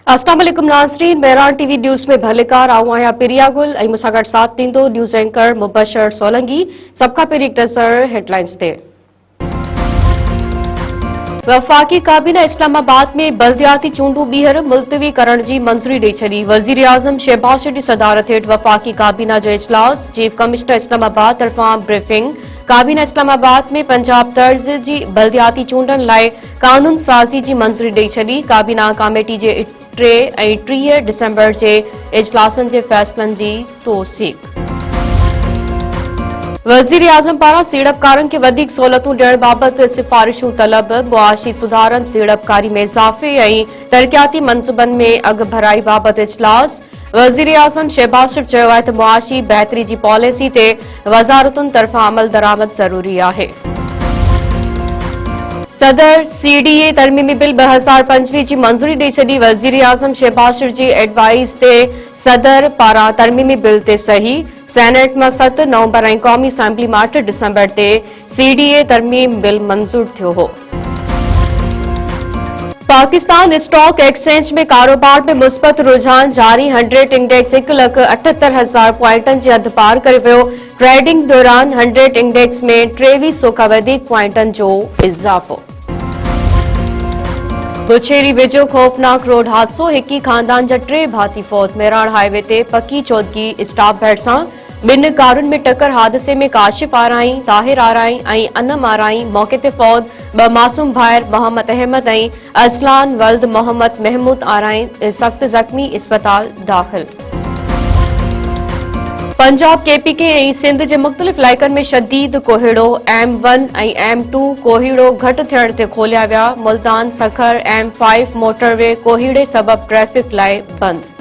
अस्सलाम वालेकुम नाज़रीन, बहरान टीवी न्यूज़ में भलेकार आऊं आहियां प्रिया गुल ऐं मूंसां गॾु साथ ॾींदो न्यूज़ एंकर मुबशर सोलंकी। सबका पहिरीं हिकु नज़र हेडलाइंस ते। वफ़ाक़ी काबीना इस्लामाबाद में बल्दियाती चूंडूं ॿीहर मुलतवी करण जी मंज़ूरी ॾेई छॾी। वज़ीर आज़म शहबाज शरीफ़ जी सदारत हेठि वफ़ाक़ी काबीना जो इजलास, चीफ कमिश्नर इस्लामाबाद तरफ़ां ब्रीफिंग। काबीना इस्लामाबाद में पंजाब तर्ज़ जी बल्दियाती चूंडनि लाइ कानून साज़ी जी मंज़ूरी ॾेई छॾी। काबीना कमेटी जे 3 ऐं 30 डिसंबर जे इजलासनि जे फ़ैसिलनि जी तौसीक़। वज़ीर आज़म पारां सीड़पकारनि खे वधीक सहूलतूं ॾियण बाबति सिफ़ारिशूं तलब। मुआशी सुधारनि, सीड़पकारी में इज़ाफ़े ऐं तरक़ियाती मंसूबनि में अघ भराई बाबति इजलास। वज़ीर आज़म शहबाज शरीफ़ चयो आहे त मुआशी बहितरी जी पॉलिसी ते वज़ारतुनि तरफ़ां अमल दरामद ज़रूरी आहे। सदर CDA तरमीमी बिल 2025 जी मंज़ूरी ॾेई छॾी। वज़ीर आज़म शहबाज शरीफ़ जी एडवाइस ते सदर पारां तरमीमी बिल ते सही। सेनेट मां 7 नवंबर ऐं क़ौमी असेंबली मां 8 डिसंबर ते CDA तरमीम बिल मंज़ूर थियो हो। पाकिस्तान स्टॉक एक्सचेंज में कारोबार में मुस्बत रुझान जारी। 100 इंडेक्स 1,78,000 पॉइंटनि जे अधु पार करे वियो। ट्रेडिंग दौरान 100 इंडेक्स में 2300 खां वधीक पॉइंटनि जो इज़ाफ़ो। बुछेरी वेझो खौफ़नाक रोड हादसो, हिकी खानदान जा 3 भाती फौत। मेराण हाईवे ते पकी चौदगी स्टॉप भरिसां 2 कारुनि में टक्कर। हादसे में काशिफ आराई, ताहिर आराई ऐं अनम आराई मौके ते फौत। 2 मासूम भाइर मोहम्मद अहमद ऐं अज़लान वल्द मोहम्मद महमूद आराई सख्त ज़ख्मी, इस्पताल दाख़िल। पंजाब KPK ऐं सिंध जे मुख़्तलिफ़ इलाइक़नि में शदीद कोहीड़ो। M1 ऐं M2 कोहीड़ो घटि थियण ते खोलिया विया। मुल्तान सखर M5 मोटरवे कोहीड़े सबबि ट्रैफ़िक लाइ बंदि।